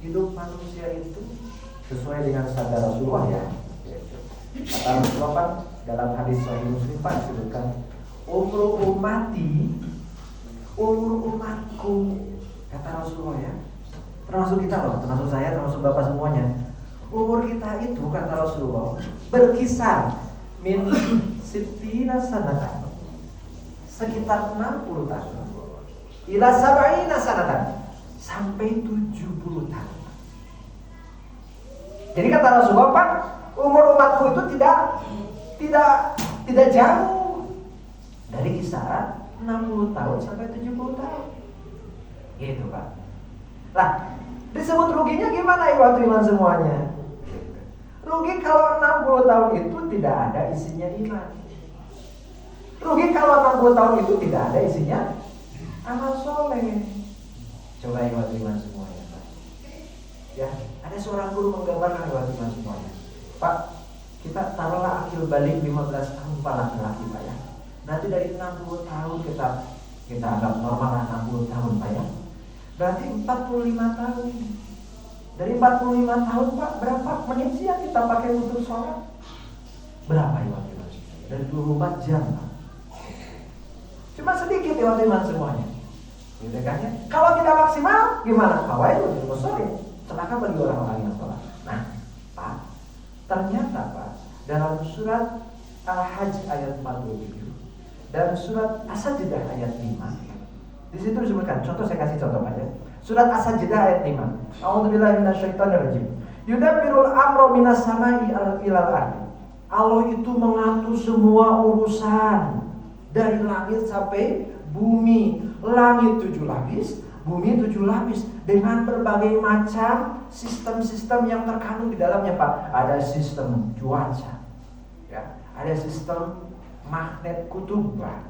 hidup manusia itu sesuai dengan sabda Rasulullah ya. Kata Rasulullah kan dalam hadis Sahih Muslim Pak disebutkan umur umatku, kata Rasulullah ya. Termasuk kita loh, termasuk saya, termasuk Bapak semuanya. Umur kita itu kata Rasulullah berkisar min sittina sanatan, sekitar 60 tahun. Ila sab'ina sanatan, sampai 70 tahun. Jadi kata Rasulullah Pak, umur umatku itu tidak jauh dari kisaran 60 tahun sampai 70 tahun. Gitu Pak. Lah, disebut ruginya gimana ya iman semuanya? Rugi kalau 60 tahun itu tidak ada isinya iman. Rugi kalau 60 tahun itu tidak ada isinya amal soleh. Coba iman semuanya Pak. Ya, ada seorang guru menggambarkan iman semuanya. Pak, kita taruhlah akil balik 15 tahun Pak laki-laki Pak ya. Nanti dari 60 tahun kita anggap normal 60 tahun Pak ya. Berarti 45 tahun. Dari 45 tahun Pak, berapa menit sih yang kita pakai untuk sholat? Berapa iman? Dari 24 jam Pak. Cuma sedikit iman semuanya. Gitu kan ya? Kalau tidak maksimal, gimana? Kawai itu sore. Celaka bagi orang-orang yang sholat. Nah, Pak, ternyata Pak, dalam surat Al-Hajj ayat 47 dan surat As-Sajdah ayat 5, di situ disebutkan, contoh saya kasih contoh aja. Surat As-Sajdah ayat 5. A'udzubillahi minasyaitonirrajim. Yudabbirul amra minas samai ilal ardi. Allah itu mengatur semua urusan dari langit sampai bumi. Langit 7 lapis, bumi 7 lapis dengan berbagai macam sistem-sistem yang terkandung di dalamnya Pak. Ada sistem cuaca, ya. Ada sistem magnet kutubah,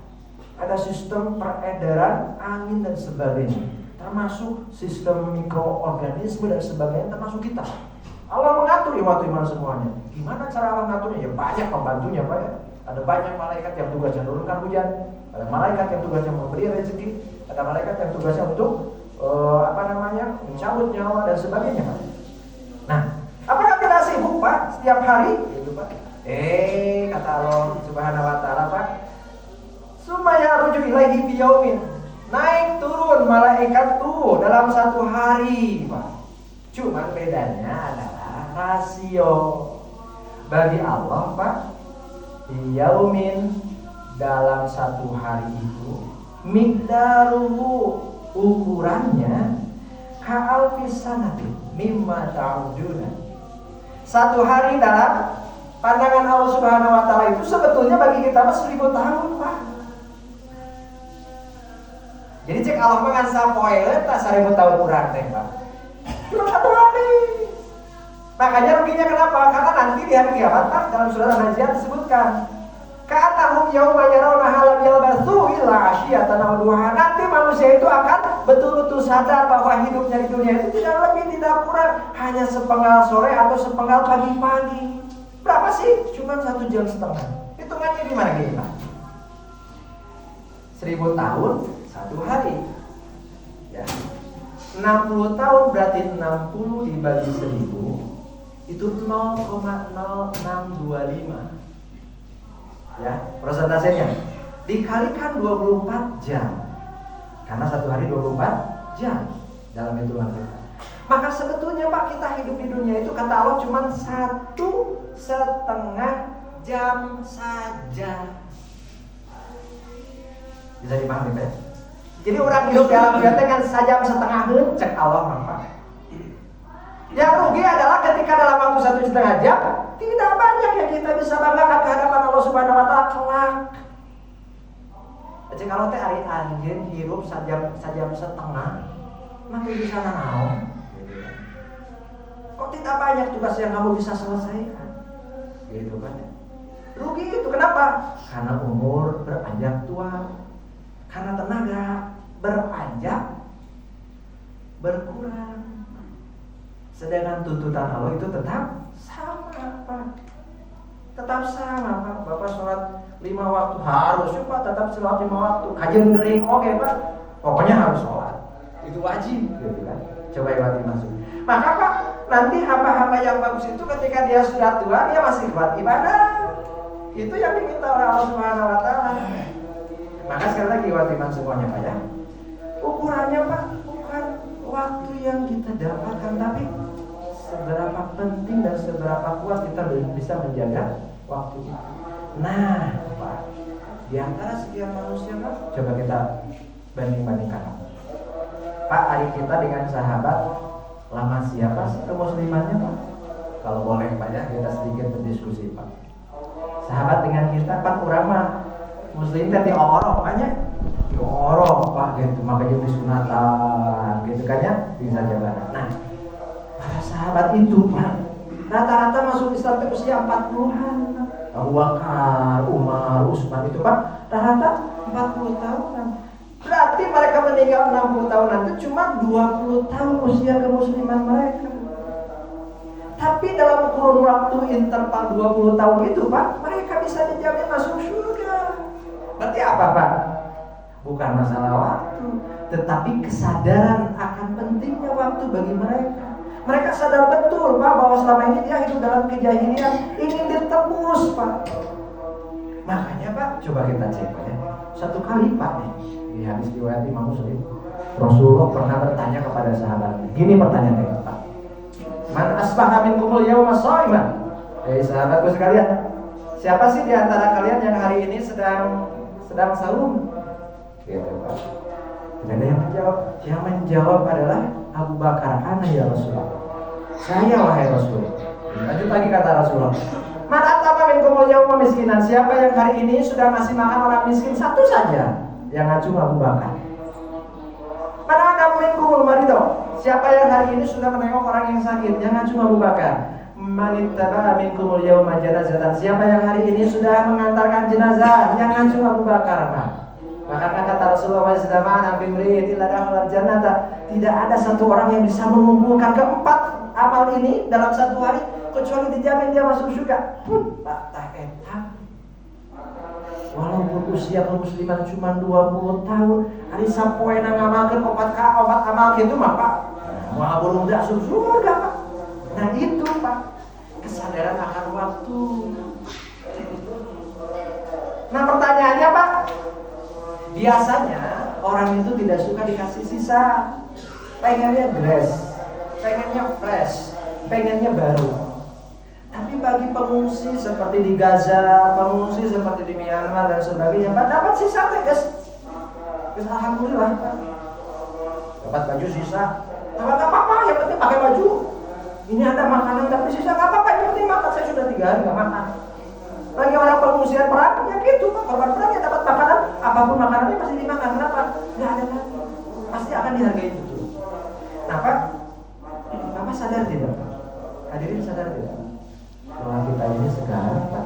ada sistem peredaran angin dan sebagainya, termasuk sistem mikroorganisme dan sebagainya, termasuk kita. Allah mengatur ya waktu iman semuanya. Gimana cara Allah mengaturnya? Ya banyak pembantunya Pak ya. Ada banyak malaikat yang tugasnya menurunkan hujan, ada malaikat yang tugasnya memberi rezeki, ada malaikat yang tugasnya untuk mencabut nyawa dan sebagainya Pak. Nah, apakah kita sibuk Pak setiap hari? Gitu Pak. Kata Allah Subhanahu wa taala Pak, supaya rujuk ilaihi fi yaumin, naik turun malaikat tuh dalam satu hari Pak. Cuman bedanya adalah rasio. Bagi Allah Pak, fi yaumin, dalam satu hari itu miqdaruhu, ukurannya ka'alfis sanati mimma ta'uduna. Satu hari dalam pandangan Allah Subhanahu wa taala itu sebetulnya bagi kita 1000 tahun Pak. Jadi cek Allah mengansa poe tak 1000 tahun kurang teh Pak. Cuma satu hari. Makanya ruginya kenapa? Karena nanti di hari kiamat Pak, dalam surat An-Nazi'at disebutkan ka'annahum yauma yarawnaha lam yalbathu illa 'ashiyatan aw duha. Nanti manusia itu akan betul-betul sadar bahwa hidupnya di dunia itu tidak lebih tidak kurang hanya sepenggal sore atau sepenggal pagi-pagi. Berapa sih? Cuma 1,5 jam. Hitungannya gimana gini Pak? 1000 tahun 1 hari. Ya. 60 tahun berarti 60 dibagi 1000 itu 0,0625. Ya, persentasenya dikalikan 24 jam. Karena satu hari 24 jam dalam hitungan kita. Maka sebetulnya Pak, kita hidup di dunia itu kata Allah cuma 1,5 jam saja. Bisa dipahami Pak? Jadi orang hidup dalam dunia dengan 1,5 jam cek Allah Pak. Yang rugi adalah ketika dalam waktu 1,5 jam tidak banyak yang kita bisa banggakan ke hadapan Allah Subhanahu wa taala kelak. Jadi kalau teh ari anjeun hirup 1,5 jam, maka bisa naon? Kok tidak banyak tugas yang kamu bisa selesaikan? Gitu kan? Rugi itu kenapa? Karena umur beranjak tua, karena tenaga beranjak berkurang. Sedangkan tuntutan Allah itu tetap sama Pak. Tetap sama Pak. Bapak sholat 5 waktu harus Pak, tetap sholat 5 waktu. Kajian gering oke Pak. Pokoknya harus sholat. Itu wajib gitu kan. Coba masuk. Maka Pak, nanti hamba-hamba yang bagus itu ketika dia sudah tua, dia masih kuat ibadah. Itu yang diminta oleh Allah Subhanahu wa Ta'ala. Maka sekali lagi iman semuanya Pak ya. Ukurannya Pak bukan waktu yang kita dapatkan, tapi seberapa penting dan seberapa kuat kita bisa menjaga waktu itu. Nah Pak, di antara sekian manusia Pak, coba kita banding-bandingkan Pak, hari kita dengan sahabat lama siapa sih kemuslimannya Pak? Kalau boleh Pak ya, kita sedikit berdiskusi Pak. Sahabat dengan kita Pak urama muslim tadi orang banyak orang Pak gitu, makanya disunatan gitu kan ya, bisa jalan. Nah, para sahabat itu Pak rata-rata masuk Islam ke usia 40-an. Abu Bakar, Umar, Utsman itu Pak rata-rata 40 tahunan. Berarti mereka meninggal 60 tahunan itu cuma 20 tahun usia kemusliman mereka. Tapi dalam kurun waktu interval 20 tahun itu Pak, mereka bisa dijamin masuk surga. Berarti apa Pak? Bukan masalah waktu, tetapi kesadaran akan pentingnya waktu bagi mereka. Mereka sadar betul Pak bahwa selama ini dia hidup dalam kejahilian, ingin ditebus Pak. Makanya Pak, coba kita cek ya. Satu kali Pak nih, di hadis riwayat Imam Muslim, Rasulullah pernah bertanya kepada sahabatnya. Gini pertanyaannya Pak. Man asbaha minkumul yawma sha'iman. Sahabatku sekalian, siapa sih di antara kalian yang hari ini sedang saum? Gitu Pak. Tidak ada yang menjawab. Yang menjawab adalah Abu Bakar. Ana ya Rasulullah. Saya wahai Rasul. Lanjut lagi kata Rasulullah. Man atama minkumul yawma miskinan. Siapa yang hari ini sudah ngasih makan orang miskin satu saja? Yang ngacung Abu Bakar. Mana ada minkumul marido? Siapa yang hari ini sudah menengok orang yang sakit? Yang ngacung Abu Bakar. Manittaba minkumul yawma janazatan. Siapa yang hari ini sudah mengantarkan jenazah? Yang ngacung Abu Bakar. Maka kata Rasulullah SAW, tidak ada satu orang yang bisa mengumpulkan keempat amal ini dalam satu hari kecuali dijamin dia masuk surga. Walaupun usia kemusliman cuma 20 tahun, hari sampai ngamalkan obat amal gitu mah Pak. Wah belum masuk surga Pak. Nah itu Pak, kesadaran akan waktu. Nah pertanyaannya Pak, biasanya orang itu tidak suka dikasih sisa. Pengennya grass, pengennya fresh, pengennya baru. Tapi bagi pengungsi seperti di Gaza, pengungsi seperti di Myanmar dan sebagainya, Pak dapat sisa guys. Alhamdulillah. Dapat baju sisa. Dapat apa-apa, yang penting pakai baju. Ini ada makanan tapi sisa nggak apa-apa, yang penting makan. Saya sudah 3 hari nggak makan. Bagi orang pengungsian perang, ya gitu Pak, korban perang ya dapat makanan, apapun makanannya pasti dimakan. Kenapa? Nggak ada lagi. Pasti akan dihargai itu. Nah Pak, Bapak sadar tidak? Hadirin sadar tidak? Bahwa kita ini sekarang Pak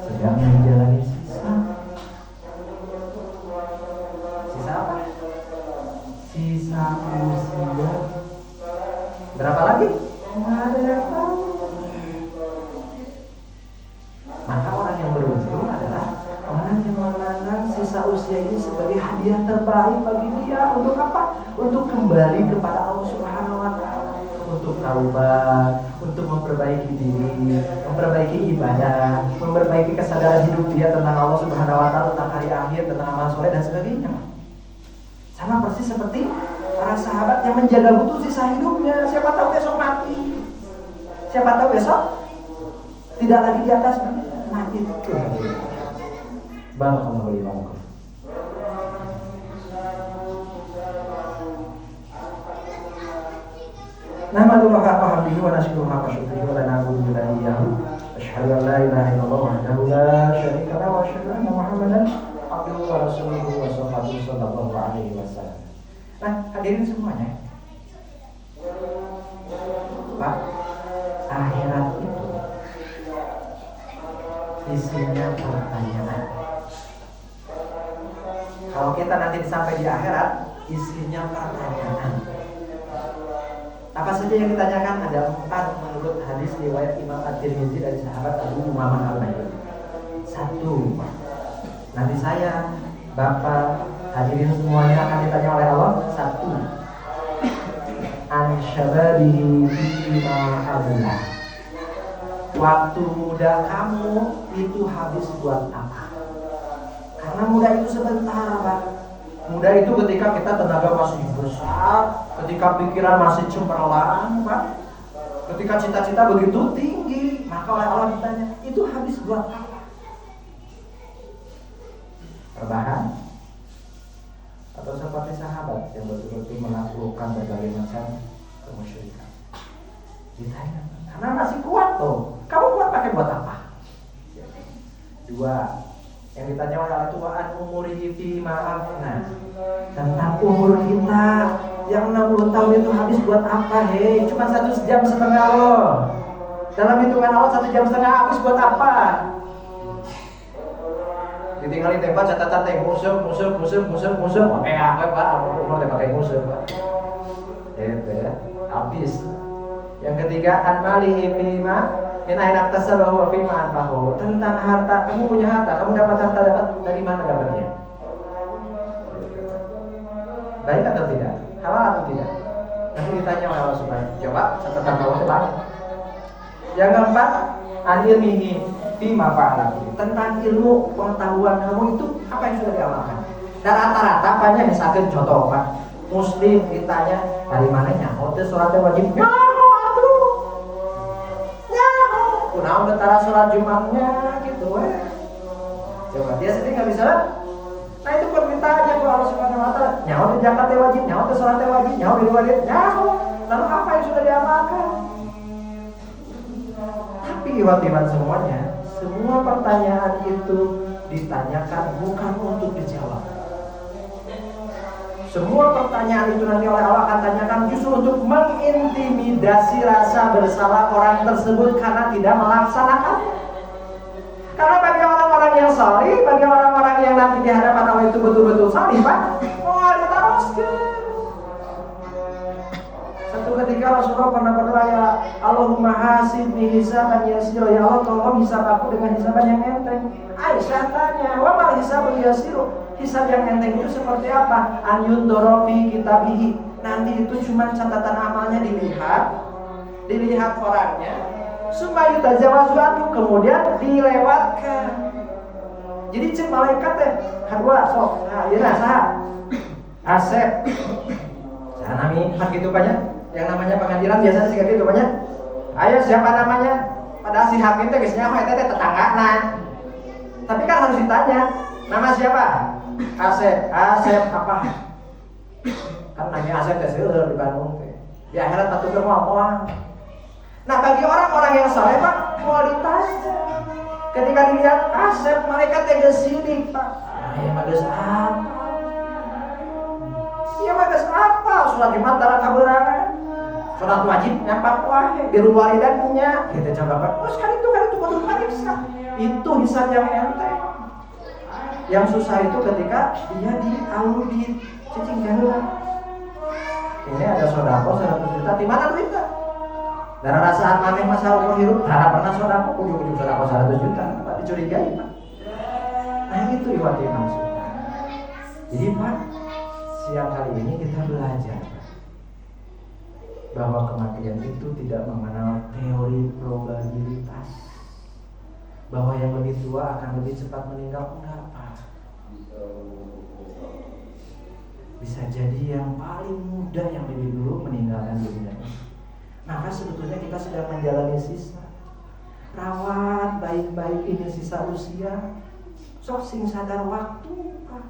sedang menjalani sisa. Sisa apa? Sisa usia. Berapa lagi? Nggak ada yang tahu. Maka orang yang beruntung adalah orang yang menanam sisa usia ini sebagai hadiah terbaik bagi dia. Untuk apa? Untuk kembali kepada Allah Subhanahu wa Ta'ala, untuk taubat, untuk memperbaiki diri, memperbaiki ibadah, memperbaiki kesadaran hidup dia tentang Allah Subhanahu wa Ta'ala, tentang hari akhir, tentang amal soleh dan sebagainya. Sama persis seperti para sahabat yang menjaga betul sisa hidupnya. Siapa tahu besok mati. Siapa tahu besok tidak lagi di atas mati. Barakallahu li wa lakum. Nahmaduhu haqqa hamdihi wa nashkuruhu haqqa syukrihi wa la na'budu illa iyyahu. Asyhadu an la ilaha illallah wahdahu la syarika lahu wa asyhadu anna Muhammadan abduhu wa rasuluhu wa sallallahu alaihi wasallam. Nah, hadirin semuanya. Pak, akhirat itu isinya pertanyaan. Kalau kita nanti sampai di akhirat, isinya pertanyaan. Apa saja yang ditanyakan? Ada 4 menurut hadis riwayat Imam At-Tirmidzi dari sahabat Abu Umamah Al-Bahili. 1, nanti saya, Bapak, hadirin semuanya akan ditanya oleh Allah. 1, an syababihi fima ablah. Waktu muda kamu itu habis buat apa? Karena muda itu sebentar, Pak. Muda itu ketika kita tenaga masih besar, ketika pikiran masih cemerlang, Pak. Ketika cita-cita begitu tinggi, maka oleh Allah ditanya, itu habis buat apa? Rebahan? Atau seperti sahabat yang betul-betul menaklukkan berbagai macam kemusyrikan? Ditanya, karena masih kuat tuh. Kamu kuat pakai buat apa? Dua, yang ditanya oleh Allah itu wa'an umurihi fi ma'afna, tentang umur kita yang 60 tahun itu habis buat apa? Hei, cuma 1,5 jam loh. Dalam hitungan Allah 1,5 jam habis buat apa? Ditinggalin tempat catatan teh musuh. Oke, apa Pak? Umur teh pakai musuh, Pak. Itu ya, habis. Yang ketiga, an-malihi fima min aina iktasabahu wa fima anfaqahu. Tentang harta, kamu punya harta, kamu dapat harta dari mana dapatnya? Baik atau tidak? Halal atau tidak? Nanti ditanya oleh Allah Subhanahu. Coba catatan kamu itu banyak. Yang keempat, an-ilmihi fima fa'ala. Tentang ilmu pengetahuan kamu itu apa yang sudah diamalkan. Dan rata-rata banyak misalkan contoh Pak, Muslim ditanya dari mananya? Hotel sholatnya wajib. Kunaon betara sholat Jumatnya gitu Coba dia sendiri nggak bisa. Nah itu permintaannya kalau Allah Subhanahu Wa Taala. Nyawa di zakat wajib, nyawa di sholat wajib, nyawa di wajib, nyawa. Lalu apa yang sudah diamalkan? Tapi iman semuanya, semua pertanyaan itu ditanyakan bukan untuk dijawab. Semua pertanyaan itu nanti oleh Allah akan tanyakan justru untuk mengintimidasi rasa bersalah orang tersebut karena tidak melaksanakan. Karena bagi orang-orang yang salih, bagi orang-orang yang nanti di hadapan Allah itu betul-betul salih, Pak, mau diteruskan. Satu ketika Rasulullah pernah berdoa, ya Allahumma hasibni hisaban yasira, ya Allah tolong hisab aku dengan hisaban yang enteng. Aisyah tanya, wa mal hisabun yasiru? Hisab yang enteng itu seperti apa? Anyun dorofi kitabihi. Nanti itu cuma catatan amalnya dilihat orangnya. Supaya tajawazu anhu, kemudian dilewatkan. Jadi cek malaikat teh kedua sok. Nah, ieu saha? Asep. Saha nami hak itu banyak. Yang namanya pengadilan biasanya sih gitu banyak. Ayo siapa namanya? Padahal si hakim teh geus nyaho eta teh tetanggana. Tapi kan harus ditanya, nama siapa? Asep apa? Kan namanya Asep teh seueur di Bandung teh. Di akhirat patukeun moal. Nah, bagi orang-orang yang saleh Pak, mau ditanya. Ketika dilihat Asep, malaikat teh geus sidik, Pak. Ya mah geus apa? Ya mah geus apa? Salat Jumat tara kaberangan. Salat wajib nyapak wae, birrul walidainnya. Kita coba Pak. Oh, sekali itu kudu pariksa. Itu hisab yang enteng. Yang susah itu ketika dia di cicing heula. Ini ada sodako 100 juta, di mana duitnya? Dan saat maneh masa umur hidup, tidak pernah sodako, ujung-ujung sodako 100 juta, Pak dicurigai Pak. Nah itu ikhwati maksudnya. Jadi Pak, siang kali ini kita belajar bahwa kematian itu tidak mengenal teori probabilitas. Bahwa yang lebih tua akan lebih cepat meninggal, enggak Pak. Bisa jadi yang paling muda yang lebih dulu meninggalkan dunia ini. Maka sebetulnya kita sedang menjalani sisa. Rawat baik-baik ini sisa usia. Sok sing sadar waktu Pak.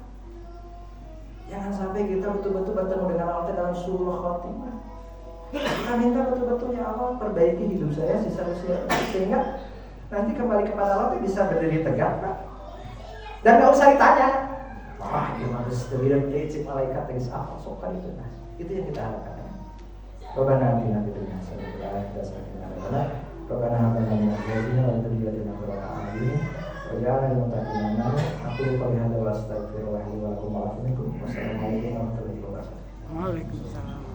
Jangan sampai kita betul-betul bertemu dengan Allah dalam suul khotimah. Kita minta betul-betul ya Allah perbaiki hidup saya sisa usia sehingga nanti kembali kepada Allah bisa berdiri tegak Pak. Dan gak usah ditanya. Wah, ini harus terlihat leceh malaikat yang apa sokan itu. Nah, itu yang kita harapkan. Rabbana atina fid dunya hasanah wa qina adzabannar. Rabbana hab lana min azwajina wa dhurriyyatina qurrata a'yun waj'alna lil muttaqina imama. Aku qouli hadza wa astaghfirullaha li wa lakum wa lakum. Wassalamualaikum warahmatullahi wabarakatuh. Waalaikumsalam.